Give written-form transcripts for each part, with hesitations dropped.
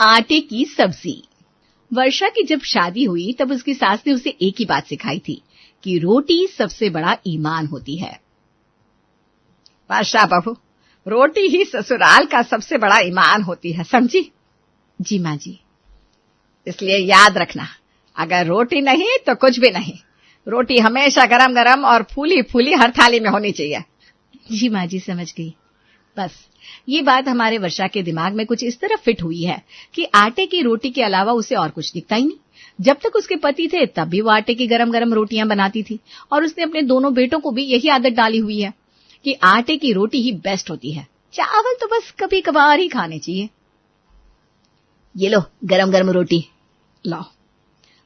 आटे की सब्जी। वर्षा की जब शादी हुई तब उसकी सास ने उसे एक ही बात सिखाई थी कि रोटी सबसे बड़ा ईमान होती है। वर्षा बहू, रोटी ही ससुराल का सबसे बड़ा ईमान होती है, समझी? जी माँ जी। इसलिए याद रखना, अगर रोटी नहीं तो कुछ भी नहीं। रोटी हमेशा गरम गरम और फूली फूली हर थाली में होनी चाहिए। जी माँ जी, समझ गई। बस ये बात हमारे वर्षा के दिमाग में कुछ इस तरह फिट हुई है कि आटे की रोटी के अलावा उसे और कुछ दिखता ही नहीं। जब तक उसके पति थे तब भी वो आटे की गरम गरम रोटियां बनाती थी और उसने अपने दोनों बेटों को भी यही आदत डाली हुई है कि आटे की रोटी ही बेस्ट होती है, चावल तो बस कभी कभार ही खाने चाहिए। ये लो गरम गरम रोटी, लो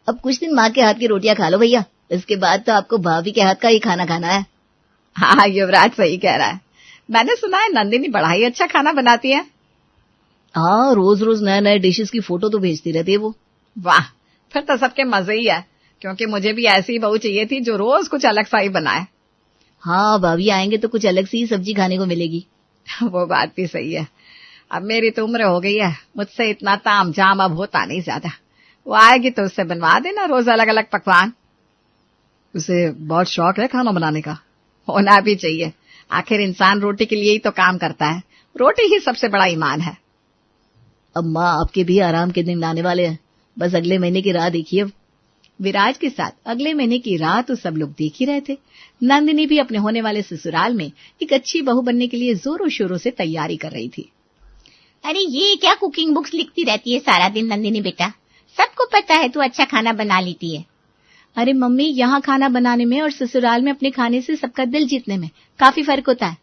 अब कुछ दिन माँ के हाथ की रोटियां खा लो भैया, इसके बाद तो आपको भाभी के हाथ का ही खाना खाना है। हाँ, युवराज सही कह रहा है। मैंने सुना है नंदिनी बड़ा ही अच्छा खाना बनाती है। हाँ, रोज रोज नए नए डिशेस की फोटो तो भेजती रहती है वो। वाह, फिर तो सबके मजे ही है, क्योंकि मुझे भी ऐसी बहू चाहिए थी जो रोज कुछ अलग सा ही बनाए। हाँ, भाभी आएंगे तो कुछ अलग सी ही सब्जी खाने को मिलेगी। वो बात भी सही है। अब मेरी तो उम्र हो गई है, मुझसे इतना ताम झाम अब होता नहीं ज्यादा। वो आएगी तो उससे बनवा देना रोज अलग अलग पकवान। उसे बहुत शौक है खाना बनाने का। होना भी चाहिए, आखिर इंसान रोटी के लिए ही तो काम करता है। रोटी ही सबसे बड़ा ईमान है। अब माँ आपके भी आराम के दिन आने वाले हैं, बस अगले महीने की राह देखिए। अब विराज के साथ अगले महीने की राह तो सब लोग देख ही रहे थे। नंदिनी भी अपने होने वाले ससुराल में एक अच्छी बहू बनने के लिए जोरों शोरों से तैयारी कर रही थी। अरे ये क्या कुकिंग बुक्स लिखती रहती है सारा दिन नंदिनी बेटा? सबको पता है तू अच्छा खाना बना लेती है। अरे मम्मी, यहाँ खाना बनाने में और ससुराल में अपने खाने से सबका दिल जीतने में काफी फर्क होता है।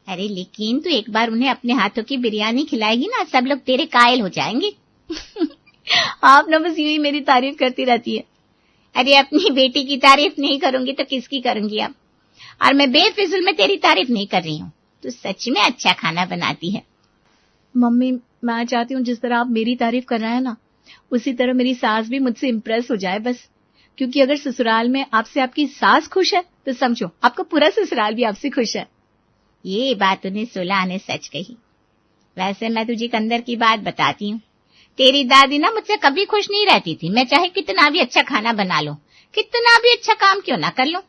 अरे लेकिन तू एक बार उन्हें अपने हाथों की बिरयानी खिलाएगी ना, सब लोग तेरे कायल हो जाएंगे। आप ना बस यूं ही मेरी तारीफ करती रहती है। अरे अपनी बेटी की तारीफ नहीं करूंगी तो किसकी करूंगी अब? और मैं बेफिजुल में तेरी तारीफ नहीं कर रही हूँ, तू सच में अच्छा खाना बनाती है। मम्मी, मैं चाहती हूँ जिस तरह आप मेरी तारीफ कर रहे हैं ना, उसी तरह मेरी सास भी मुझसे इम्प्रेस हो जाए बस। क्योंकि अगर ससुराल में आपसे आपकी सास खुश है तो समझो आपका पूरा ससुराल भी आपसे खुश है। ये बात उन्हें 16 ने सच कही। वैसे मैं तुझे एक अंदर की बात बताती हूँ, तेरी दादी ना मुझसे कभी खुश नहीं रहती थी। मैं चाहे कितना भी अच्छा खाना बना लूं, कितना भी अच्छा काम क्यों ना कर लूं,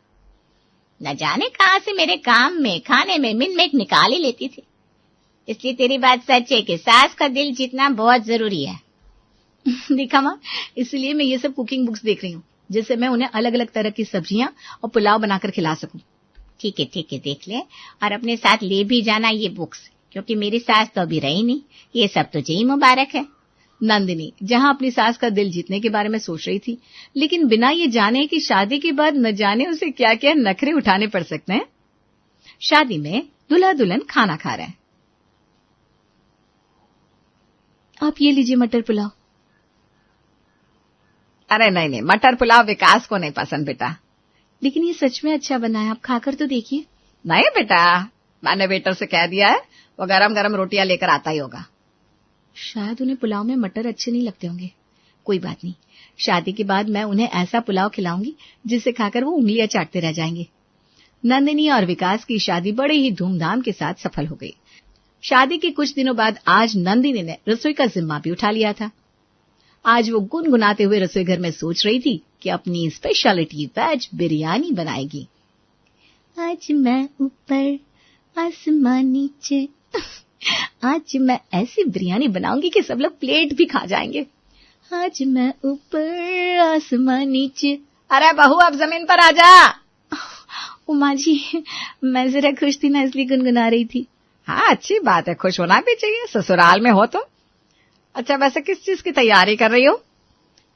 न जाने कहां से मेरे काम में खाने में मिनमेट निकाल ही लेती थी। इसलिए तेरी बात सच है कि सास का दिल जीतना बहुत जरूरी है। देखा माँ, इसलिए मैं ये सब कुकिंग बुक्स देख रही हूँ, जिससे मैं उन्हें अलग अलग तरह की सब्जियां और पुलाव बनाकर खिला सकूं। ठीक है, देख ले और अपने साथ ले भी जाना ये बुक्स, क्योंकि मेरी सास तो अभी रही नहीं। ये सब तुझे ही मुबारक है। नंदिनी जहां अपनी सास का दिल जीतने के बारे में सोच रही थी, लेकिन बिना ये जाने कि शादी के बाद न जाने उसे क्या क्या नखरे उठाने पड़ सकते हैं। शादी में दूल्हा दुल्हन खाना खा रहे हैं। आप ये लीजिए मटर पुलाव। अरे नहीं, मटर पुलाव विकास को नहीं पसंद बेटा। लेकिन ये सच में अच्छा बना है, आप खाकर तो देखिए। नहीं बेटा, मैंने वेटर से कह दिया है, वो गरम गरम रोटियां लेकर आता ही होगा। शायद उन्हें पुलाव में मटर अच्छे नहीं लगते होंगे। कोई बात नहीं, शादी के बाद मैं उन्हें ऐसा पुलाव खिलाऊंगी जिसे खाकर वो उंगलियां चाटते रह जाएंगे। नंदिनी और विकास की शादी बड़े ही धूमधाम के साथ सफल हो गई। शादी के कुछ दिनों बाद आज नंदिनी ने रसोई का जिम्मा भी उठा लिया था। आज वो गुनगुनाते हुए रसोई घर में सोच रही थी कि अपनी स्पेशलिटी वेज बिरयानी बनाएगी। आज मैं ऊपर आसमान नीचे, आज मैं ऐसी बिरयानी बनाऊंगी कि सब लोग प्लेट भी खा जाएंगे। आज मैं ऊपर आसमान नीचे। अरे बहू, अब जमीन पर आ जा। उमा जी, मैं जरा खुश थी ना, इसलिए गुनगुना रही थी। हाँ, अच्छी बात है, खुश होना भी चाहिए, ससुराल में हो तो। अच्छा, वैसे किस चीज की तैयारी कर रही हो?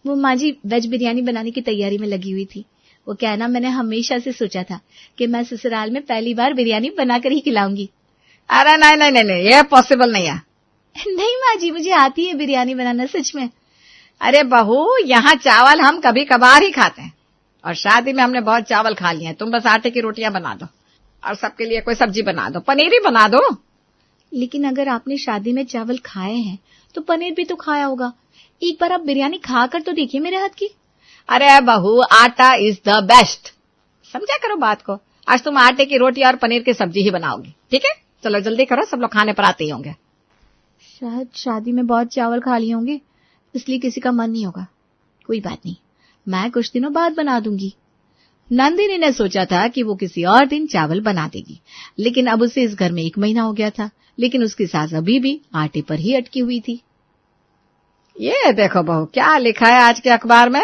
वो माँ जी वेज बिरयानी बनाने की तैयारी में लगी हुई थी। वो क्या है ना, मैंने हमेशा से सोचा था कि मैं ससुराल में पहली बार बिरयानी बनाकर ही खिलाऊंगी। अरे नहीं, ये पॉसिबल नहीं है। नहीं माँ जी, मुझे आती है बिरयानी बनाना, सच में। अरे बहू, यहाँ चावल हम कभी कभार ही खाते हैं और शादी में हमने बहुत चावल खा लिए हैं। तुम बस आटे की रोटियां बना दो और सबके लिए कोई सब्जी बना दो, पनीर ही बना दो। लेकिन अगर आपने शादी में चावल खाए हैं तो पनीर भी तो खाया होगा। एक बार आप बिरयानी खा कर तो देखिए मेरे हाथ की। अरे बहू, आटा इज द बेस्ट, समझा करो बात को। आज तुम आटे की रोटी और पनीर की सब्जी ही बनाओगी, ठीक है? चलो जल्दी करो, सब लोग खाने पर आते ही होंगे। शायद शादी में बहुत चावल खा लिए होंगे, इसलिए किसी का मन नहीं होगा। कोई बात नहीं, मैं कुछ दिनों बाद बना दूंगी। नंदिनी ने सोचा था कि वो किसी और दिन चावल बना देगी, लेकिन अब उसे इस घर में 1 महीना हो गया था, लेकिन उसकी सास अभी भी आटे पर ही अटकी हुई थी। ये देखो बहू, क्या लिखा है आज के अखबार में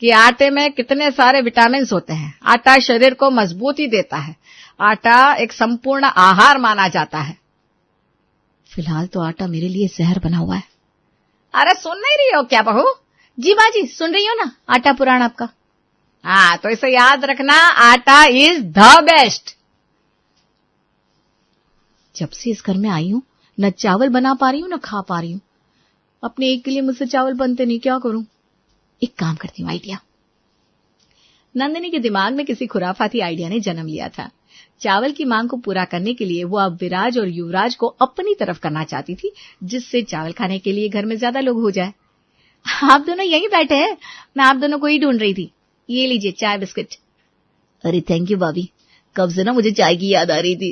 कि आटे में कितने सारे विटामिन होते हैं। आटा शरीर को मजबूती देता है। आटा एक संपूर्ण आहार माना जाता है। फिलहाल तो आटा मेरे लिए जहर बना हुआ है। अरे सुन नहीं रही हो क्या बहू? जी माँ जी, सुन रही हो ना, आटा पुराण आपका। हाँ, तो इसे याद रखना, आटा इज द बेस्ट। जब से इस घर में आई हूं, न चावल बना पा रही हूं न खा पा रही हूं। अपने एक के लिए मुझसे चावल बनते नहीं, क्या करूं? एक काम करती हूं, आइडिया। नंदिनी के दिमाग में किसी खुराफाती आइडिया ने जन्म लिया था। चावल की मांग को पूरा करने के लिए वो अब विराज और युवराज को अपनी तरफ करना चाहती थी, जिससे चावल खाने के लिए घर में ज्यादा लोग हो जाए। आप दोनों यहीं बैठे हैं, मैं आप दोनों को ही ढूंढ रही थी। ये लीजिए चाय बिस्किट। अरे थैंक यू भाभी, कब से ना मुझे चाय की याद आ रही थी।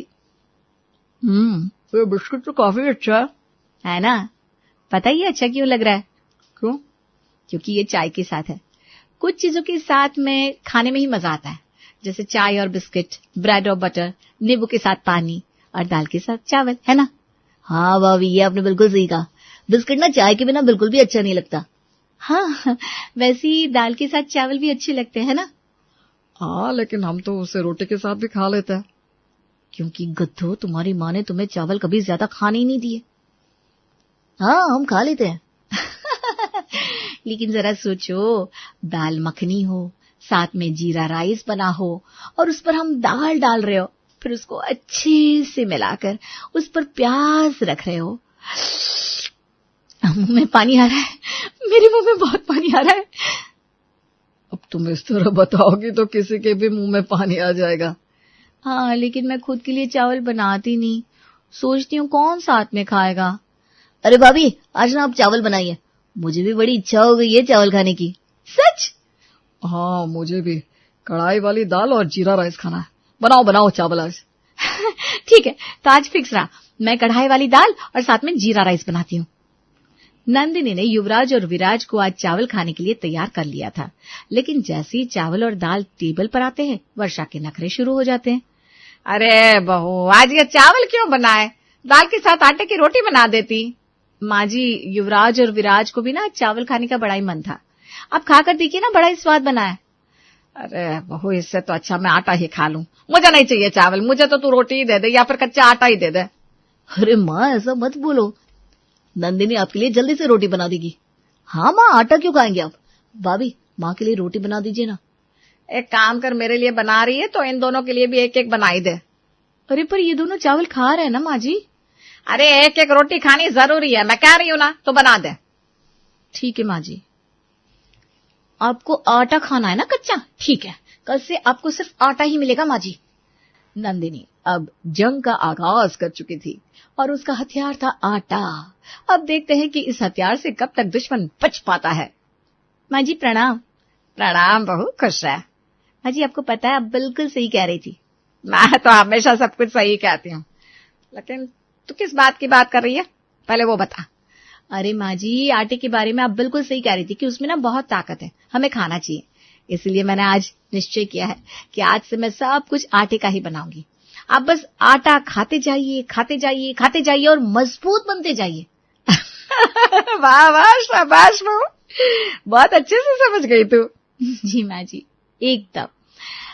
ये बिस्किट तो काफी अच्छा है ना? पता ही अच्छा क्यों लग रहा है? क्यों? क्योंकि ये चाय के साथ है। कुछ चीजों के साथ में खाने में ही मजा आता है, जैसे चाय और बिस्किट, ब्रेड और बटर, नींबू के साथ पानी और दाल के साथ चावल, है ना? हाँ भाभी, ये आपने बिल्कुल सही कहा। बिस्किट ना चाय के बिना बिल्कुल भी अच्छा नहीं लगता। हाँ, वैसे ही दाल के साथ चावल भी अच्छे लगते हैं ना? हाँ, लेकिन हम तो उसे रोटी के साथ भी खा लेते हैं। क्योंकि गद्धो, तुम्हारी माँ ने तुम्हें चावल कभी ज्यादा खाने ही नहीं दिए। हाँ, हम खा लेते हैं। लेकिन जरा सोचो, दाल मखनी हो, साथ में जीरा राइस बना हो और उस पर हम दाल डाल रहे हो, फिर उसको अच्छे से मिलाकर उस पर प्याज रख रहे हो। मुंह में पानी आ रहा है, मेरे मुंह में बहुत पानी आ रहा है। अब तुम इस तरह बताओगी तो किसी के भी मुंह में पानी आ जाएगा। हाँ, लेकिन मैं खुद के लिए चावल बनाती नहीं, सोचती हूँ कौन साथ में खाएगा। अरे भाभी, आज ना आप चावल बनाइए, मुझे भी बड़ी इच्छा हो गई है चावल खाने की। सच? हाँ, मुझे भी कढ़ाई वाली दाल और जीरा राइस खाना है। बनाओ बनाओ चावल आज। ठीक है, तो आज फिक्स रहा, मैं कढ़ाई वाली दाल और साथ में जीरा राइस बनाती हूँ। नंदिनी ने युवराज और विराज को आज चावल खाने के लिए तैयार कर लिया था, लेकिन जैसे ही चावल और दाल टेबल पर आते हैं, वर्षा के नखरे शुरू हो जाते हैं। अरे बहू, आज ये चावल क्यों बनाए? दाल के साथ आटे की रोटी बना देती। माँ जी, युवराज और विराज को भी ना चावल खाने का बड़ा ही मन था। आप खाकर देखिए ना, बड़ा ही स्वाद बना है। अरे बहू, इससे तो अच्छा मैं आटा ही खा लूं। मुझे नहीं चाहिए चावल, मुझे तो तू रोटी ही दे दे या फिर कच्चा आटा ही दे दे। अरे माँ, ऐसा मत बोलो, नंदिनी आपके लिए जल्दी से रोटी बना देगी। हाँ माँ, आटा क्यों खाएंगे आप? भाभी, माँ के लिए रोटी बना दीजिए ना। एक काम कर, मेरे लिए बना रही है तो इन दोनों के लिए भी एक एक बनाई दे। अरे पर ये दोनों चावल खा रहे हैं ना माँ जी। अरे एक एक रोटी खानी जरूरी है, मैं कह रही हूँ ना, तो बना दे। ठीक है माँ जी। आपको आटा खाना है ना कच्चा? ठीक है, कल से आपको सिर्फ आटा ही मिलेगा माँ जी। नंदिनी अब जंग का आगाज कर चुकी थी और उसका हथियार था आटा। अब देखते हैं कि इस हथियार से कब तक दुश्मन बच पाता है। माँ जी प्रणाम। प्रणाम बहू, खुश रह। माँ जी, आपको पता है, आप बिल्कुल सही कह रही थी। मैं तो हमेशा सब कुछ सही कहती हूँ, लेकिन तू किस बात की बात कर रही है, पहले वो बता। अरे माँ जी, आटे के बारे में आप बिल्कुल सही कह रही थी कि उसमें ना बहुत ताकत है, हमें खाना चाहिए। इसलिए मैंने आज निश्चय किया है कि आज से मैं सब कुछ आटे का ही बनाऊंगी। आप बस आटा खाते जाइए, खाते जाइए, खाते जाइए और मजबूत बनते जाइए। वाह वाह, शाबाश बहू, बहुत अच्छे से समझ गई तू। जी माँ जी, एकदम।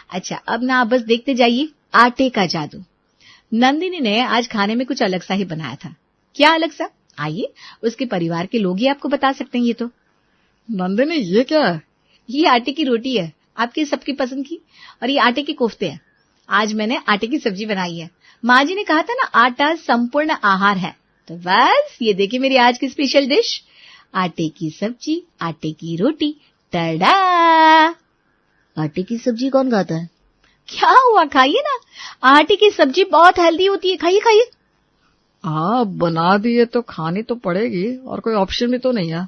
अच्छा, अब ना आप बस देखते जाइए आटे का जादू। नंदिनी ने आज खाने में कुछ अलग सा ही बनाया था। क्या अलग सा? आइए, उसके परिवार के लोग ही आपको बता सकते हैं। ये तो नंदिनी, ये क्या है? ये आटे की रोटी है, आपकी सबकी पसंद की, और ये आटे के कोफ्ते हैं। आज मैंने आटे की सब्जी बनाई है। माँ जी ने कहा था ना, आटा संपूर्ण आहार है, तो बस ये देखिए मेरी आज की स्पेशल डिश, आटे की सब्जी, आटे की रोटी। टडा! आटे की सब्जी कौन खाता है? क्या हुआ, खाइए ना, आटे की सब्जी बहुत हेल्दी होती है, खाइए खाइए। हाँ, बना दिए तो खानी तो पड़ेगी, और कोई ऑप्शन भी तो नहीं है।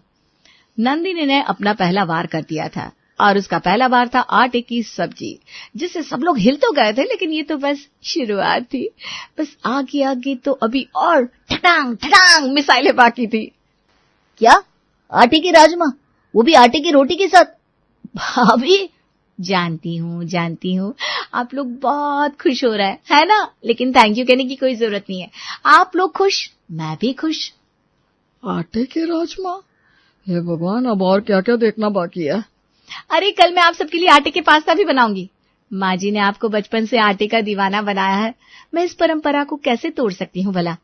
नंदिनी ने अपना पहला वार कर दिया था। और उसका पहला बार था आटे की सब्जी, जिससे सब लोग हिल तो गए थे, लेकिन ये तो बस शुरुआत थी। बस आगे आगे तो अभी और ठटांग ठटांग मिसाइलें बाकी थी। क्या? आटे की राजमा, वो भी आटे की रोटी के साथ? भाभी, जानती हूँ आप लोग बहुत खुश हो रहे हैं, है ना? लेकिन थैंक यू कहने की कोई जरूरत नहीं है। आप लोग खुश, मैं भी खुश। आटे के राजमा? हे भगवान, अब और क्या क्या देखना बाकी है। अरे कल मैं आप सबके लिए आटे के पास्ता भी बनाऊंगी। माँ जी ने आपको बचपन से आटे का दीवाना बनाया है, मैं इस परंपरा को कैसे तोड़ सकती हूँ भला?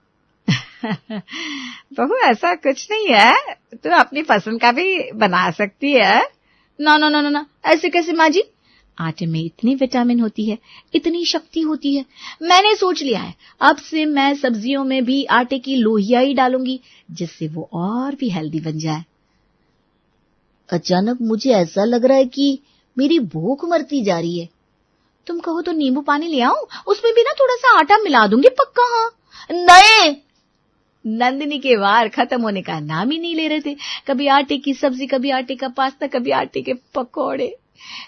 बहू, ऐसा कुछ नहीं है, तू अपनी पसंद का भी बना सकती है। ना, ऐसे कैसे माँ जी? आटे में इतनी विटामिन होती है, इतनी शक्ति होती है। मैंने सोच लिया है, अब से मैं सब्जियों में भी आटे की लोहिया ही डालूंगी, जिससे वो और भी हेल्दी बन जाए। अचानक मुझे ऐसा लग रहा है कि मेरी भूख मरती जा रही है। तुम कहो तो नींबू पानी ले आऊं? उसमें भी ना थोड़ा सा आटा मिला दूंगी, पक्का। हाँ। नहीं। नंदिनी के वार खत्म होने का नाम ही नहीं ले रहे थे। कभी आटे की सब्जी, कभी आटे का पास्ता, कभी आटे के पकौड़े।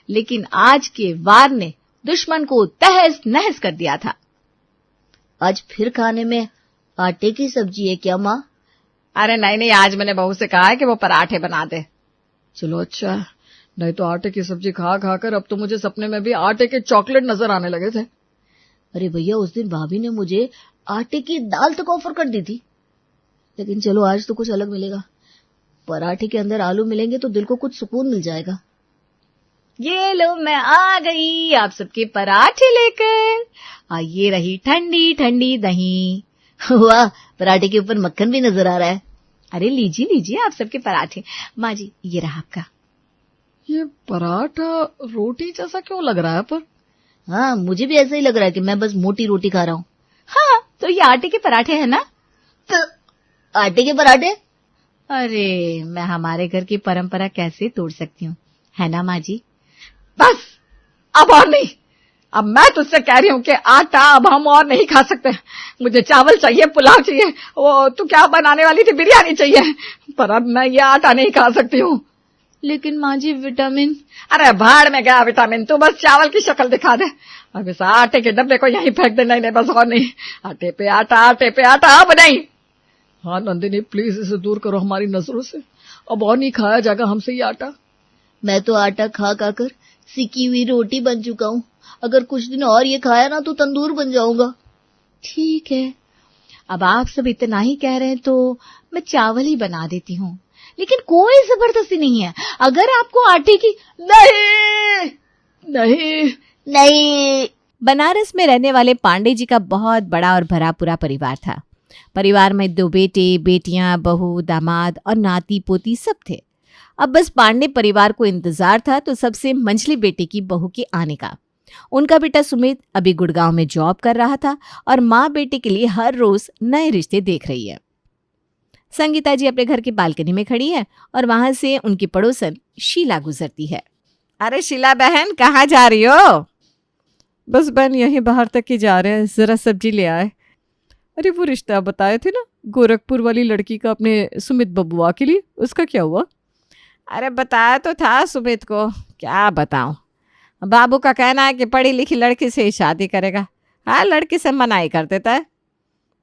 लेकिन आज के वार ने दुश्मन को तहस नहस कर दिया था। आज फिर खाने में आटे की सब्जी है क्या माँ? अरे नहीं, आज मैंने बहू से कहा है कि वो पराठे बना दे। चलो अच्छा, नहीं तो आटे की सब्जी खा खाकर अब तो मुझे सपने में भी आटे के चॉकलेट नजर आने लगे थे। अरे भैया, उस दिन भाभी ने मुझे आटे की दाल तक ऑफर कर दी थी। लेकिन चलो, आज तो कुछ अलग मिलेगा। पराठे के अंदर आलू मिलेंगे तो दिल को कुछ सुकून मिल जाएगा। ये लो, मैं आ गई आप सबके पराठे लेकर। ये रही ठंडी ठंडी दही। वाह, पराठे के ऊपर मक्खन भी नजर आ रहा है। अरे लीजिए आप सबके पराठे। माँ जी, ये रहा आपका। ये पराठा रोटी जैसा क्यों लग रहा है? पर हाँ, मुझे भी ऐसा ही लग रहा है कि मैं बस मोटी रोटी खा रहा हूँ। हाँ, तो ये आटे के पराठे है ना? तो आटे के पराठे? अरे, मैं हमारे घर की परंपरा कैसे तोड़ सकती हूँ, है ना माँ जी? बस, अब और नहीं। अब मैं तुझसे कह रही हूँ कि आटा अब हम और नहीं खा सकते। मुझे चावल चाहिए, पुलाव चाहिए, वो तू क्या बनाने वाली थी, बिरयानी चाहिए, पर अब मैं ये आटा नहीं खा सकती हूँ। लेकिन माँ जी, विटामिन। अरे भाड़ में गया विटामिन, तू बस चावल की शक्ल दिखा दे। अब इस आटे के डब्बे को यहीं फेंक दे। नहीं, बस और नहीं। आटे पे आटा, अब नहीं। हाँ नंदिनी, प्लीज इसे दूर करो हमारी नजरों से। अब और नहीं खाया जाएगा हमसे ये आटा। मैं तो आटा खा खाकर सिकी हुई रोटी बन चुका हूँ। अगर कुछ दिन और ये खाया ना तो तंदूर बन जाऊंगा। ठीक है, अब आप सब इतना ही कह रहे हैं तो मैं चावल ही बना देती हूँ, लेकिन कोई जबरदस्ती नहीं है। अगर आपको आटे की। नहीं। बनारस में रहने वाले पांडे जी का बहुत बड़ा और भरा पूरा परिवार था। परिवार में 2 बेटे, बेटियां, बहू, दामाद और नाती पोती सब थे। अब बस पांडे परिवार को इंतजार था तो सबसे मंझली बेटे की बहू के आने का। उनका बेटा सुमित अभी गुड़गांव में जॉब कर रहा था और माँ बेटे के लिए हर रोज नए रिश्ते देख रही है। संगीता जी अपने घर की बालकनी में खड़ी है और वहां से उनकी पड़ोसन शीला गुजरती है। अरे शीला बहन, कहाँ जा रही हो? बस बहन, यहीं बाहर तक ही जा रहे हैं, जरा सब्जी ले आए। अरे वो रिश्ता बताए थे ना गोरखपुर वाली लड़की का अपने सुमित बबुआ के लिए, उसका क्या हुआ? अरे बताया तो था सुमित को, क्या बताऊं। बाबू का कहना है कि पढ़ी लिखी लड़की से ही शादी करेगा। हाँ, लड़की से मनाही कर देता है।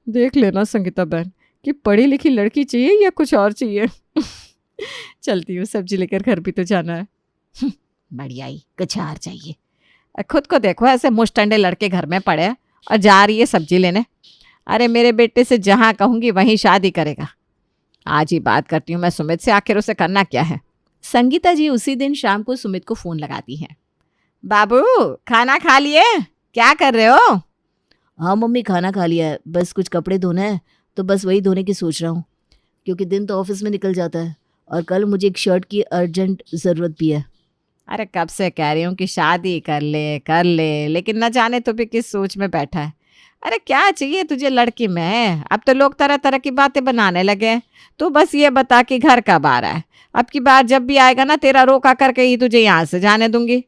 देख लेना संगीता बहन कि पढ़ी लिखी लड़की चाहिए या कुछ और चाहिए। चलती हूँ, सब्जी लेकर घर भी तो जाना है। बढ़िया ही, कुछ और चाहिए। खुद को देखो, ऐसे मुश्तंडे लड़के घर में पड़े और जा रही है सब्जी लेने। अरे मेरे बेटे से जहाँ कहूंगी वहीं शादी करेगा। आज ही बात करती हूँ मैं सुमित से, आखिर उसे करना क्या है। संगीता जी उसी दिन शाम को सुमित को फोन लगाती हैं। बाबू, खाना खा लिए? क्या कर रहे हो? हाँ मम्मी, खाना खा लिया है, बस कुछ कपड़े धोने हैं तो बस वही धोने की सोच रहा हूँ, क्योंकि दिन तो ऑफिस में निकल जाता है और कल मुझे एक शर्ट की अर्जेंट ज़रूरत भी है। अरे कब से कह रही हूँ कि शादी कर ले, लेकिन न जाने तो भी किस सोच में बैठा है। अरे क्या चाहिए तुझे लड़की में? अब तो लोग तरह तरह की बातें बनाने लगे। तू बस ये बता कि घर कब आ रहा है। अब की बार जब भी आएगा ना, तेरा रोका करके ही तुझे यहाँ से जाने दूंगी।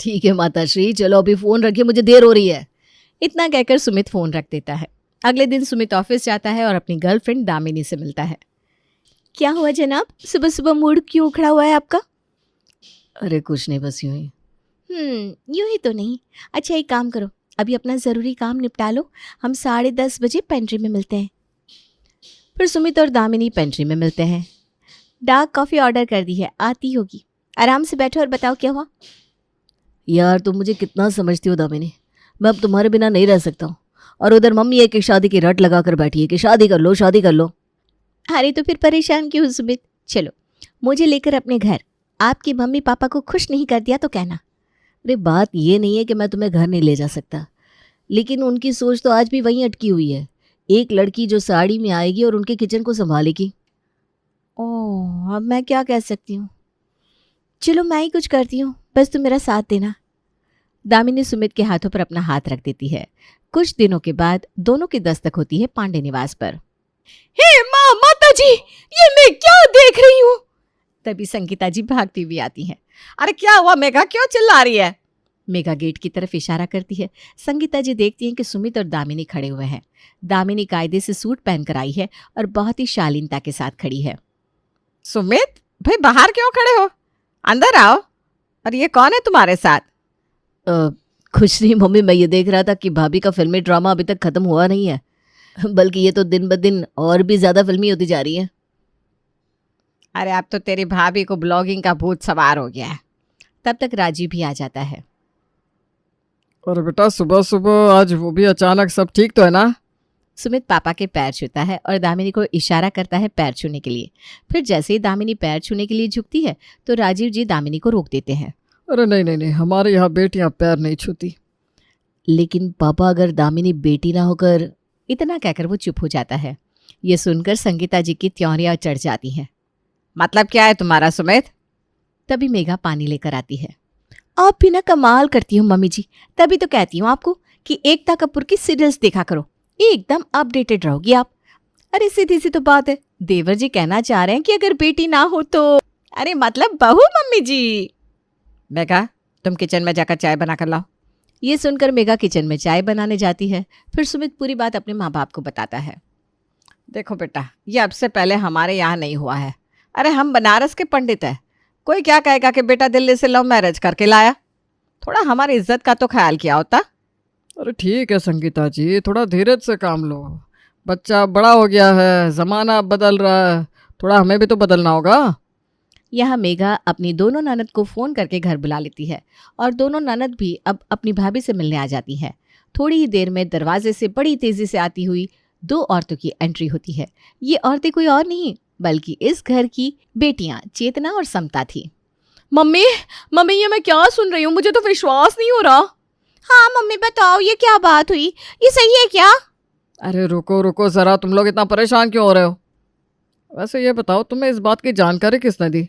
ठीक है माताश्री, चलो अभी फ़ोन रखिए, मुझे देर हो रही है। इतना कहकर सुमित फ़ोन रख देता है। अगले दिन सुमित ऑफिस जाता है और अपनी गर्लफ्रेंड दामिनी से मिलता है। क्या हुआ जनाब, सुबह सुबह मूड क्यों उखड़ा हुआ है आपका? अरे कुछ नहीं, बस यूं ही। यूं ही तो नहीं। अच्छा एक काम करो, अभी अपना ज़रूरी काम निपटा लो, हम 10:30 बजे पेंट्री में मिलते हैं। फिर सुमित और दामिनी पेंट्री में मिलते हैं। डार्क कॉफ़ी ऑर्डर कर दी है, आती होगी। आराम से बैठो और बताओ क्या हुआ। यार तुम मुझे कितना समझती हो दामिनी, मैं अब तुम्हारे बिना नहीं रह सकता हूँ। और उधर मम्मी एक एक शादी की रट लगा कर बैठी है कि शादी कर लो शादी कर लो। अरे तो फिर परेशान क्यों सुमित, चलो मुझे लेकर अपने घर। आपके मम्मी पापा को खुश नहीं कर दिया तो कहना। अरे बात ये नहीं है कि मैं तुम्हें घर नहीं ले जा सकता, लेकिन उनकी सोच तो आज भी वहीं अटकी हुई है। एक लड़की जो साड़ी में आएगी और उनके किचन को संभालेगी। ओह, अब मैं क्या कह सकती हूँ। चलो मैं ही कुछ करती हूँ, बस तुम मेरा साथ देना। दामिनी सुमित के हाथों पर अपना हाथ रख देती है। कुछ दिनों के बाद दोनों की दस्तक होती है पांडे निवास पर। हे माँ, माता जी, ये मैं क्या देख रही हूँ। तभी संगीता जी भागती हुई आती हैं। अरे क्या हुआ मेघा, क्यों चिल्ला रही है? मेघा गेट की तरफ इशारा करती है। संगीता जी देखती हैं कि सुमित और दामिनी खड़े हुए हैं। दामिनी कायदे से सूट पहनकर आई है और बहुत ही शालीनता के साथ खड़ी है। सुमित भाई, बाहर क्यों खड़े हो, अंदर आओ। और ये कौन है तुम्हारे साथ? कुछ नहीं मम्मी, मैं ये देख रहा था कि भाभी का फिल्मी ड्रामा अभी तक खत्म हुआ नहीं है, बल्कि ये तो दिन ब दिन और भी ज्यादा फिल्मी होती जा रही है। अरे अब तो तेरी भाभी को ब्लॉगिंग का भूत सवार हो गया है। तब तक राजीव भी आ जाता है। और बेटा सुबह सुबह आज वो भी अचानक, सब ठीक तो है ना? सुमित पापा के पैर छूता है और दामिनी को इशारा करता है पैर छूने के लिए। फिर जैसे ही दामिनी पैर छूने के लिए झुकती है तो राजीव जी दामिनी को रोक देते हैं। अरे नहीं नहीं नहीं, हमारे यहाँ बेटियां पैर नहीं छूती। लेकिन पापा, अगर दामिनी बेटी ना होकर। इतना कहकर वो चुप हो जाता है। ये सुनकर संगीता जी की त्योरियां चढ़ जाती हैं। मतलब क्या है तुम्हारा सुमित? तभी मेघा पानी लेकर आती है। आप भी ना कमाल करती हो मम्मी जी, तभी तो कहती हूँ आपको कि एकता कपूर की सीरियल्स देखा करो, एकदम अपडेटेड रहोगी आप। अरे सीधी सी तो बात है, देवर जी कहना चाह रहे हैं कि अगर बेटी ना हो तो। अरे मतलब बहू मम्मी जी। मेघा, तुम किचन में जाकर चाय बना कर लाओ। ये सुनकर मेघा किचन में चाय बनाने जाती है। फिर सुमित पूरी बात अपने माँ बाप को बताता है। देखो बेटा, ये अब से पहले हमारे यहाँ नहीं हुआ है। अरे हम बनारस के पंडित हैं, कोई क्या कहेगा कि बेटा दिल्ली से लव मैरिज करके लाया। थोड़ा हमारी इज्जत का तो ख्याल किया होता। अरे ठीक है संगीता जी, थोड़ा धीरज से काम लो। बच्चा बड़ा हो गया है, जमाना बदल रहा है, थोड़ा हमें भी तो बदलना होगा। यहाँ मेघा अपनी दोनों ननद को फ़ोन करके घर बुला लेती है और दोनों ननद भी अब अपनी भाभी से मिलने आ जाती हैं। थोड़ी ही देर में दरवाजे से बड़ी तेज़ी से आती हुई 2 औरतों की एंट्री होती है। ये औरतें कोई और नहीं बल्कि इस घर की बेटियां चेतना और समता थी। मम्मी मम्मी, ये मैं क्या सुन रही हूँ, मुझे तो विश्वास नहीं हो रहा। हाँ मम्मी बताओ, ये क्या बात हुई, ये सही है क्या? अरे रुको रुको जरा, तुम लोग इतना परेशान क्यों हो रहे हो? वैसे ये बताओ, तुम्हें इस बात की जानकारी किसने दी?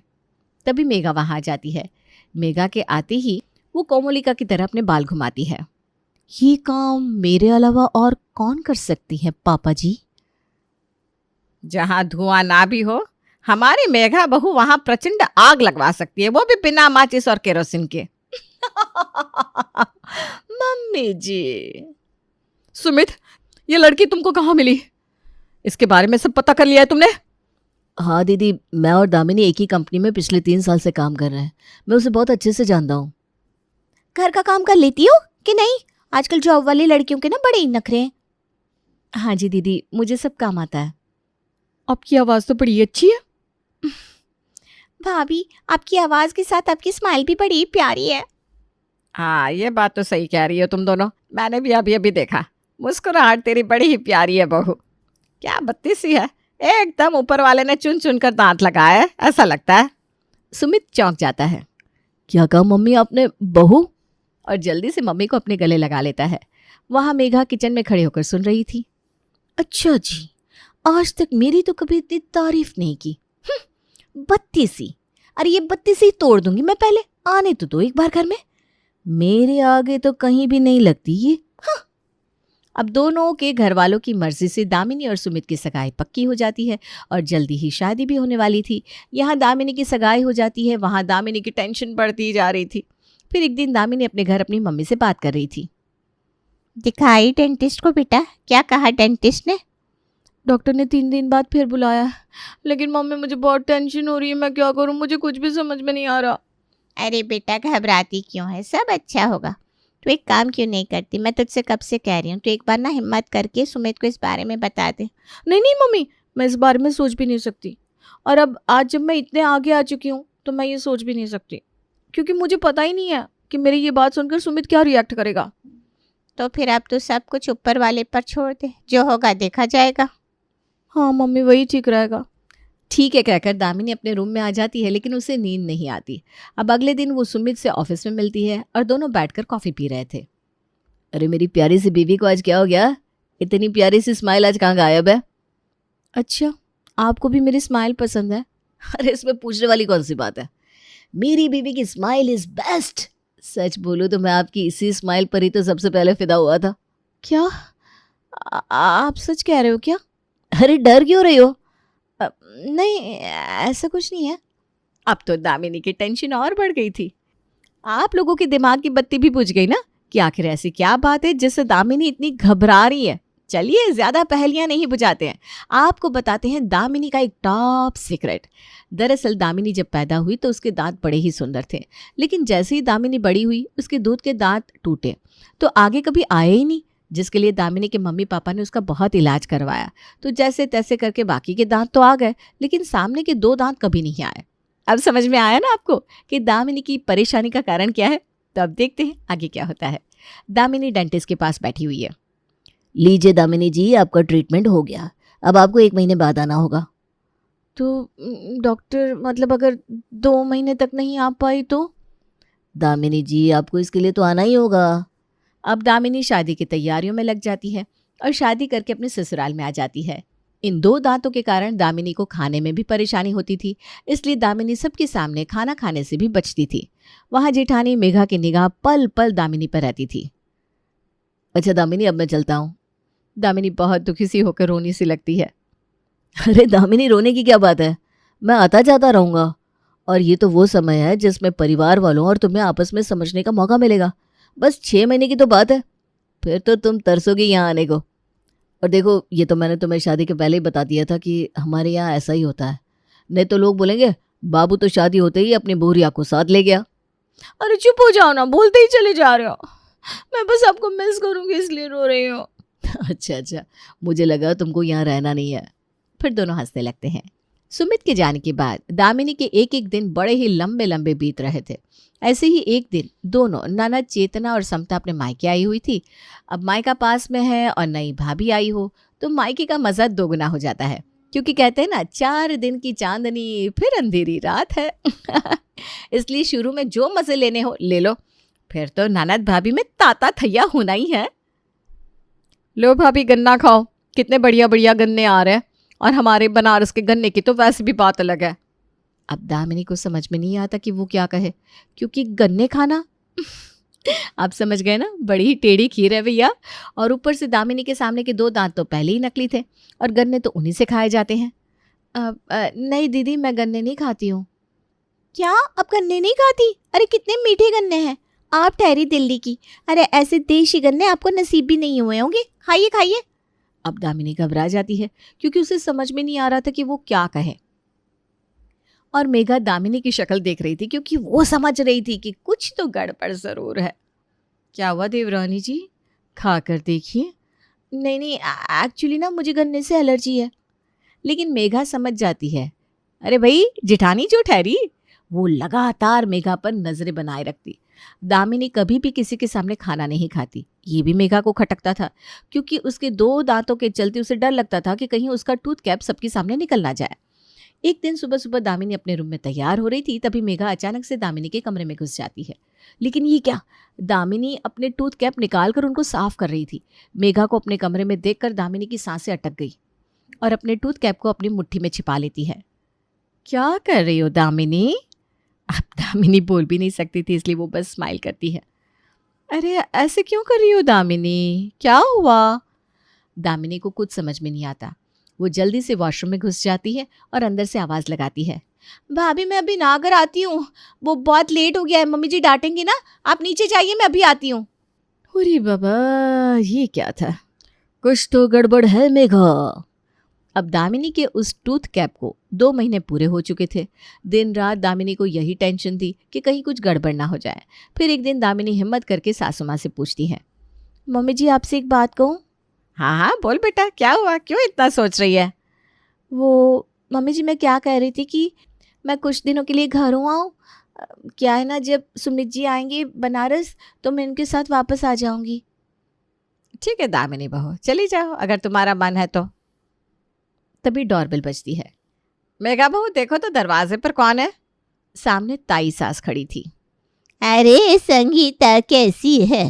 तभी मेघा वहां आ जाती है। मेघा के आते ही वो कोमलिका की तरह अपने बाल घुमाती है। ये काम मेरे अलावा और कौन कर सकती है पापा जी? जहाँ धुआं ना भी हो, हमारी मेघा बहू वहां प्रचंड आग लगवा सकती है, वो भी बिना माचिस और केरोसिन के। मम्मी जी। सुमित, ये लड़की तुमको कहाँ मिली? इसके बारे में सब पता कर लिया है तुमने? हाँ दीदी, मैं और दामिनी एक ही कंपनी में पिछले 3 साल से काम कर रहे हैं। मैं उसे बहुत अच्छे से जानता हूँ। घर का काम कर लेती हो कि नहीं? आजकल जॉब वाली लड़कियों के ना बड़े ही नखरे हैं। हाँ जी दीदी, मुझे सब काम आता है। आपकी आवाज तो बड़ी अच्छी है। भाभी, आपकी आवाज के साथ आपकी स्माइल भी बड़ी प्यारी है। हाँ, ये बात तो सही कह रही हो तुम दोनों, मैंने भी अभी अभी देखा। मुस्कुराहट तेरी बड़ी ही प्यारी है बहू। क्या बत्ती सी है, एकदम ऊपर वाले ने चुन चुन कर दांत लगाया है, ऐसा लगता है। सुमित चौंक जाता है। क्या कहा मम्मी आपने, बहू? और जल्दी से मम्मी को अपने गले लगा लेता है। वहां मेघा किचन में खड़े होकर सुन रही थी। अच्छा जी, आज तक मेरी तो कभी इतनी तारीफ नहीं की। बत्ती सी, अरे ये बत्ती सी तोड़ दूंगी मैं, पहले आने तो दो एक बार घर में। मेरे आगे तो कहीं भी नहीं लगती ये। अब दोनों के घर वालों की मर्जी से दामिनी और सुमित की सगाई पक्की हो जाती है और जल्दी ही शादी भी होने वाली थी। यहाँ दामिनी की सगाई हो जाती है, वहाँ दामिनी की टेंशन बढ़ती जा रही थी। फिर एक दिन दामिनी अपने घर अपनी मम्मी से बात कर रही थी। दिखाई डेंटिस्ट को बेटा, क्या कहा डेंटिस्ट ने? डॉक्टर ने 3 दिन बाद फिर बुलाया, लेकिन मम्मी मुझे बहुत टेंशन हो रही है, मैं क्या करूँ, मुझे कुछ भी समझ में नहीं आ रहा। अरे बेटा घबराती क्यों है, सब अच्छा होगा। तू एक काम क्यों नहीं करती, मैं तुझसे कब से कह रही हूँ, तू एक बार ना हिम्मत करके सुमित को इस बारे में बता दे। नहीं नहीं मम्मी, मैं इस बारे में सोच भी नहीं सकती। और अब आज जब मैं इतने आगे आ चुकी हूँ तो मैं ये सोच भी नहीं सकती, क्योंकि मुझे पता ही नहीं है कि मेरी ये बात सुनकर सुमित क्या रिएक्ट करेगा। तो फिर अब तो सब कुछ ऊपर वाले पर छोड़ दे, जो होगा देखा जाएगा। हाँ मम्मी, वही ठीक रहेगा। ठीक है कहकर दामिनी अपने रूम में आ जाती है, लेकिन उसे नींद नहीं आती। अब अगले दिन वो सुमित से ऑफिस में मिलती है और दोनों बैठकर कॉफी पी रहे थे। अरे मेरी प्यारी सी बीवी को आज क्या हो गया? इतनी प्यारी सी स्माइल आज कहाँ गायब है? अच्छा, आपको भी मेरी स्माइल पसंद है? अरे इसमें पूछने वाली कौन सी बात है? मेरी बीवी की स्माइल इज बेस्ट। सच बोलूं तो मैं आपकी इसी स्माइल पर ही तो सबसे पहले फिदा हुआ था। क्या आप सच कह रहे हो क्या? अरे डर क्यों रही हो? नहीं, ऐसा कुछ नहीं है। अब तो दामिनी की टेंशन और बढ़ गई थी। आप लोगों के दिमाग की बत्ती भी बुझ गई ना कि आखिर ऐसी क्या बात है जिससे दामिनी इतनी घबरा रही है। चलिए ज्यादा पहेलियां नहीं बुझाते हैं, आपको बताते हैं दामिनी का एक टॉप सीक्रेट। दरअसल दामिनी जब पैदा हुई तो उसके दांत बड़े ही सुंदर थे, लेकिन जैसे ही दामिनी बड़ी हुई उसके दूध के दांत टूटे तो आगे कभी आए ही नहीं, जिसके लिए दामिनी के मम्मी पापा ने उसका बहुत इलाज करवाया। तो जैसे तैसे करके बाकी के दांत तो आ गए, लेकिन सामने के 2 दांत कभी नहीं आए। अब समझ में आया ना आपको कि दामिनी की परेशानी का कारण क्या है? तो अब देखते हैं आगे क्या होता है। दामिनी डेंटिस्ट के पास बैठी हुई है। लीजिए दामिनी जी, आपका ट्रीटमेंट हो गया, अब आपको 1 महीने बाद आना होगा। तो डॉक्टर, मतलब अगर 2 महीने तक नहीं आ पाई तो? दामिनी जी, आपको इसके लिए तो आना ही होगा। अब दामिनी शादी की तैयारियों में लग जाती है और शादी करके अपने ससुराल में आ जाती है। इन 2 दांतों के कारण दामिनी को खाने में भी परेशानी होती थी, इसलिए दामिनी सबके सामने खाना खाने से भी बचती थी। वहां जेठानी मेघा की निगाह पल पल दामिनी पर रहती थी। अच्छा दामिनी, अब मैं चलता हूँ। दामिनी बहुत दुखी सी होकर रोनी सी लगती है। अरे दामिनी, रोने की क्या बात है? मैं आता जाता रहूंगा, और ये तो वो समय है जिसमें परिवार वालों और तुम्हें आपस में समझने का मौका मिलेगा। बस 6 महीने की तो बात है, फिर तो तुम तरसोगी यहाँ आने को। और देखो, ये तो मैंने तुम्हें शादी के पहले ही बता दिया था कि हमारे यहाँ ऐसा ही होता है, नहीं तो लोग बोलेंगे बाबू तो शादी होते ही अपनी बोरिया को साथ ले गया। अरे चुप हो जाओ ना, बोलते ही चले जा रहे हो। मैं बस आपको मिस करूंगी इसलिए रो रही हूँ। अच्छा, मुझे लगा तुमको यहाँ रहना नहीं है। फिर दोनों हंसने लगते हैं। सुमित के जाने के बाद दामिनी के एक एक दिन बड़े ही लंबे लंबे बीत रहे थे। ऐसे ही एक दिन दोनों ननद चेतना और समता अपने मायके आई हुई थी। अब मायका पास में है और नई भाभी आई हो तो मायके का मजा दोगुना हो जाता है, क्योंकि कहते हैं ना 4 दिन की चांदनी फिर अंधेरी रात है। इसलिए शुरू में जो मजे लेने हो ले लो, फिर तो ननद भाभी में ताता थैया होना ही है। लो भाभी गन्ना खाओ, कितने बढ़िया बढ़िया गन्ने आ रहे हैं, और हमारे बनारस के गन्ने की तो वैसे भी बात अलग है। अब दामिनी को समझ में नहीं आता कि वो क्या कहे, क्योंकि गन्ने खाना आप समझ गए ना, बड़ी ही टेढ़ी खीर है भैया। और ऊपर से दामिनी के सामने के 2 दांत तो पहले ही नकली थे और गन्ने तो उन्हीं से खाए जाते हैं। नहीं दीदी, मैं गन्ने नहीं खाती हूँ। क्या आप गन्ने नहीं खाती? अरे कितने मीठे गन्ने हैं। आप ठहरी दिल्ली की, अरे ऐसे देशी गन्ने आपको नसीब भी नहीं हुए होंगे। खाइए खाइए। अब दामिनी घबरा जाती है क्योंकि उसे समझ में नहीं आ रहा था कि वो क्या कहे। और मेघा दामिनी की शक्ल देख रही थी क्योंकि वो समझ रही थी कि कुछ तो गड़बड़ जरूर है। क्या हुआ देवरानी जी, खा कर देखिए। नहीं, एक्चुअली ना मुझे गन्ने से एलर्जी है। लेकिन मेघा समझ जाती है। अरे भाई, जेठानी जो ठहरी। वो लगातार मेघा पर नजरें बनाए रखती। दामिनी कभी भी किसी के सामने खाना नहीं खाती। ये भी मेघा को खटकता था, क्योंकि उसके 2 दांतों के चलते उसे डर लगता था कि कहीं उसका टूथ कैप सबके सामने निकल ना जाए। एक दिन सुबह सुबह दामिनी अपने रूम में तैयार हो रही थी, तभी मेघा अचानक से दामिनी के कमरे में घुस जाती है। लेकिन ये क्या, दामिनी अपने टूथ कैप निकाल कर उनको साफ कर रही थी। मेघा को अपने कमरे में देखकर दामिनी की सांसें अटक गई और अपने टूथ कैप को अपनी मुट्ठी में छिपा लेती है। क्या कर रही हो दामिनी? अब दामिनी बोल भी नहीं सकती थी, इसलिए वो बस स्माइल करती है। अरे ऐसे क्यों कर रही हो दामिनी, क्या हुआ? दामिनी को कुछ समझ में नहीं आता। वो जल्दी से वॉशरूम में घुस जाती है और अंदर से आवाज लगाती है, भाभी मैं अभी ना कर आती हूँ, वो बहुत लेट हो गया है, मम्मी जी डांटेंगी ना, आप नीचे जाइए, मैं अभी आती हूँ। अरे बाबा, ये क्या था? कुछ तो गड़बड़ है मेघा। अब दामिनी के उस टूथ कैप को 2 महीने पूरे हो चुके थे। दिन रात दामिनी को यही टेंशन थी कि कहीं कुछ गड़बड़ ना हो जाए। फिर एक दिन दामिनी हिम्मत करके सासू माँ से पूछती है, मम्मी जी आपसे एक बात कहूँ? हाँ हाँ बोल बेटा, क्या हुआ, क्यों इतना सोच रही है? वो मम्मी जी मैं क्या कह रही थी कि मैं कुछ दिनों के लिए घर आऊँ। क्या है ना, जब सुमित जी आएंगे बनारस तो मैं इनके साथ वापस आ जाऊंगी। ठीक है दामिनी बहू, चली जाओ अगर तुम्हारा मन है तो। तभी डोरबेल बजती है। मेघा बहू देखो तो दरवाजे पर कौन है? सामने ताई सास खड़ी थी। अरे संगीता कैसी है?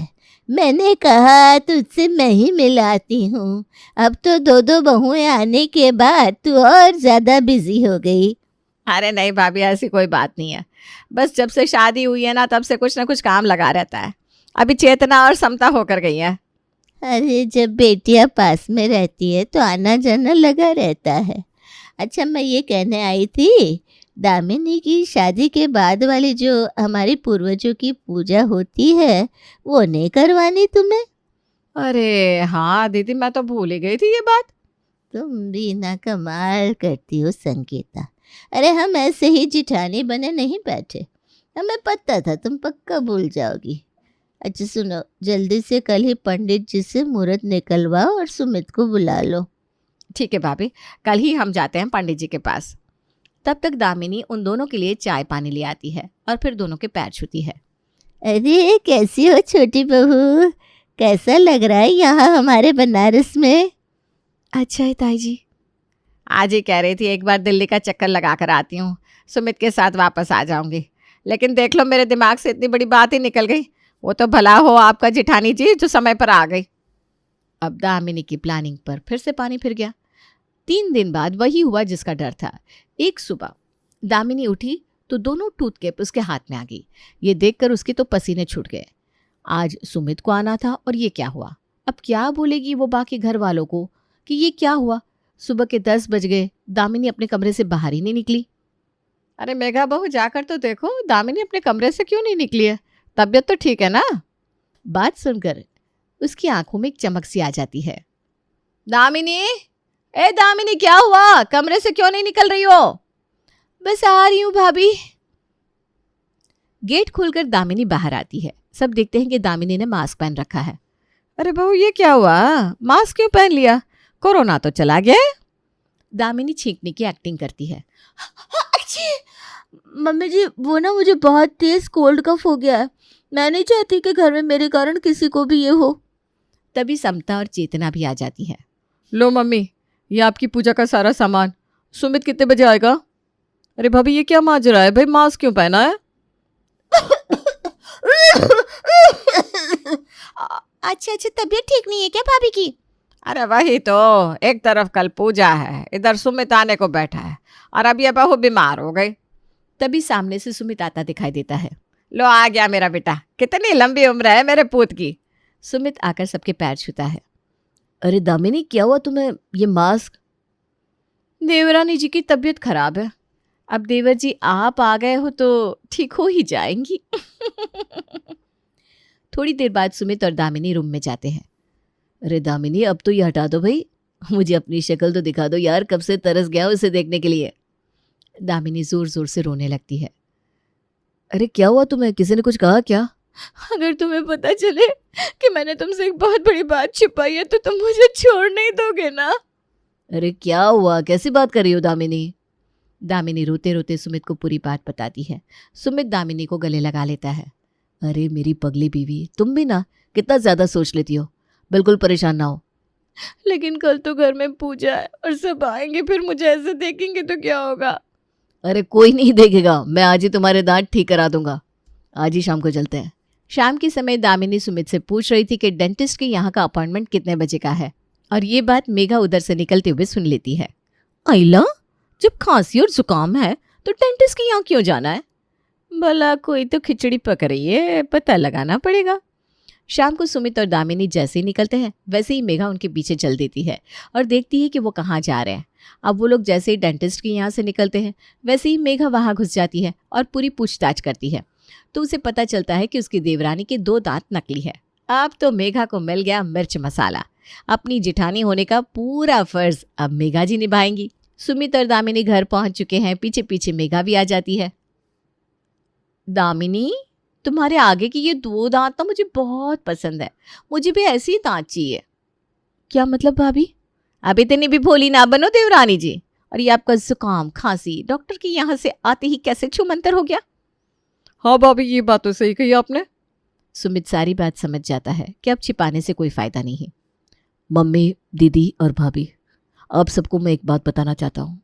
मैंने कहा तुझसे मैं ही मिलाती हूँ। अब तो 2 बहुएं आने के बाद तू और ज्यादा बिजी हो गई। अरे नहीं भाभी, ऐसी कोई बात नहीं है। बस जब से शादी हुई है ना तब से कुछ ना कुछ काम लगा रहता है। अभी चेतना और समता होकर गई है। अरे जब बेटियां पास में रहती है तो आना जाना लगा रहता है। अच्छा मैं ये कहने आई थी, दामिनी की शादी के बाद वाली जो हमारी पूर्वजों की पूजा होती है वो नहीं करवानी तुम्हें? अरे हाँ दीदी, मैं तो भूल ही गई थी ये बात। तुम भी ना कमाल करती हो संगीता। अरे हम ऐसे ही जिठानी बने नहीं बैठे, हमें पता था तुम पक्का भूल जाओगी। अच्छा सुनो, जल्दी से कल ही पंडित जी से मुहूर्त निकलवाओ और सुमित को बुला लो। ठीक है भाभी, कल ही हम जाते हैं पंडित जी के पास। तब तक दामिनी उन दोनों के लिए चाय पानी ले आती है और फिर दोनों के पैर छूती है। अरे कैसी हो छोटी बहू, कैसा लग रहा है यहाँ हमारे बनारस में? अच्छा है ताई जी। आज ही कह रही थी एक बार दिल्ली का चक्कर लगा कर आती हूँ, सुमित के साथ वापस आ जाऊंगी। लेकिन देख लो मेरे दिमाग से इतनी बड़ी बात ही निकल गई। वो तो भला हो आपका जिठानी जी जो समय पर आ गई। अब दामिनी की प्लानिंग पर फिर से पानी फिर गया। 3 दिन बाद वही हुआ जिसका डर था। एक सुबह दामिनी उठी तो दोनों टूथकेप उसके हाथ में आ गई। ये देखकर उसके तो पसीने छूट गए। आज सुमित को आना था और ये क्या हुआ? अब क्या बोलेगी वो बाकी घर वालों को कि ये क्या हुआ? सुबह के 10 बज गए, दामिनी अपने कमरे से बाहर ही नहीं निकली। अरे मेघा बहू जाकर तो देखो, दामिनी अपने कमरे से क्यों नहीं निकली है? तबीयत तो ठीक है ना? बात सुनकर उसकी आंखों में एक चमक सी आ जाती है। दामिनी, ए दामिनी क्या हुआ? कमरे से क्यों नहीं निकल रही हो? बस आ रही हूँ भाभी। गेट खोलकर दामिनी बाहर आती है। सब देखते हैं कि दामिनी ने मास्क पहन रखा है। अरे बहू ये क्या हुआ? मास्क क्यों पहन लिया? कोरोना तो चला गया है। दामिनी छींकने की एक्टिंग करती है। मम्मी जी वो ना मुझे बहुत तेज कोल्ड कफ हो गया है। मैं नहीं चाहती कि घर में मेरे कारण किसी को भी ये हो। तभी समता और चेतना भी आ जाती है। लो मम्मी, ये आपकी पूजा का सारा सामान। सुमित कितने बजे आएगा? अरे भाभी ये क्या माजरा है भाई, मास्क क्यों पहना है? अच्छा तबीयत ठीक नहीं है क्या भाभी की? अरे वही तो, एक तरफ कल पूजा है, इधर सुमित आने को बैठा है और अब ये बहू बीमार हो गई। तभी सामने से सुमित आता दिखाई देता है। लो आ गया मेरा बेटा, कितनी लंबी उम्र है मेरे पूत की। सुमित आकर सबके पैर छूता है। अरे दामिनी क्या हुआ तुम्हें? ये मास्क? देवरानी जी की तबीयत खराब है। अब देवर जी आप आ गए हो तो ठीक हो ही जाएंगी। थोड़ी देर बाद सुमित और दामिनी रूम में जाते हैं। अरे दामिनी अब तो ये हटा दो भाई, मुझे अपनी शक्ल तो दिखा दो यार, कब से तरस गया हूं इसे देखने के लिए। दामिनी जोर जोर से रोने लगती है। अरे क्या हुआ तुम्हें? किसी ने कुछ कहा क्या? अगर तुम्हें पता चले कि मैंने तुमसे एक बहुत बड़ी बात छिपाई है तो तुम मुझे छोड़ नहीं दोगे ना? अरे क्या हुआ, कैसी बात कर रही हो दामिनी? दामिनी रोते रोते सुमित को पूरी बात बताती है। सुमित दामिनी को गले लगा लेता है। अरे मेरी पगली बीवी, तुम भी ना कितना ज्यादा सोच लेती हो। बिल्कुल परेशान ना हो। लेकिन कल तो घर में पूजा है और सब आएंगे, फिर मुझे ऐसे देखेंगे तो क्या होगा? अरे कोई नहीं देखेगा, मैं आज ही तुम्हारे दांत ठीक करा दूंगा। आज ही शाम को चलते हैं। शाम के समय दामिनी सुमित से पूछ रही थी कि डेंटिस्ट के यहाँ का अपॉइंटमेंट कितने बजे का है, और ये बात मेघा उधर से निकलते हुए सुन लेती है। आइला, जब खांसी और जुकाम है तो डेंटिस्ट के यहाँ क्यों जाना है? भला कोई तो खिचड़ी पक रही है, पता लगाना पड़ेगा। शाम को सुमित और दामिनी जैसे ही निकलते हैं वैसे ही मेघा उनके पीछे चल देती है और देखती है कि वो कहाँ जा रहे हैं। अब वो लोग जैसे ही डेंटिस्ट के यहाँ से निकलते हैं वैसे ही मेघा वहाँ घुस जाती है और पूरी पूछताछ करती है, तो उसे पता चलता है कि उसकी देवरानी के 2 दांत नकली है। अब तो मेघा को मिल गया मिर्च मसाला। अपनी जिठानी होने का पूरा फर्ज अब मेघा जी निभाएंगी। सुमित और दामिनी घर पहुंच चुके हैं। पीछे पीछे मेघा भी आ जाती है। दामिनी, तुम्हारे आगे की ये 2 दांत तो मुझे बहुत पसंद है। मुझे भी ऐसी ही दांत चाहिए। क्या मतलब भाभी? अब इतनी भी भोली ना बनो देवरानी जी। और ये आपका जुकाम खांसी डॉक्टर के यहाँ से आते ही कैसे छूमंतर हो गया? हाँ भाभी, ये बात तो सही कही आपने। सुमित सारी बात समझ जाता है कि अब छिपाने से कोई फायदा नहीं है। मम्मी, दीदी और भाभी, अब सबको मैं एक बात बताना चाहता हूँ।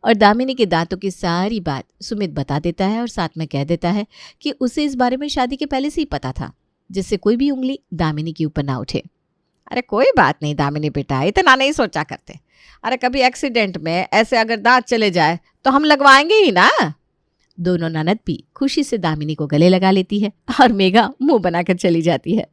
और दामिनी के दांतों की सारी बात सुमित बता देता है और साथ में कह देता है कि उसे इस बारे में शादी के पहले से ही पता था, जिससे कोई भी उंगली दामिनी के ऊपर ना उठे। अरे कोई बात नहीं दामिनी बेटा, इतना नहीं सोचा करते। अरे कभी एक्सीडेंट में ऐसे अगर दांत चले जाए तो हम लगवाएंगे ही ना। दोनों ननद भी खुशी से दामिनी को गले लगा लेती है और मेघा मुंह बनाकर चली जाती है।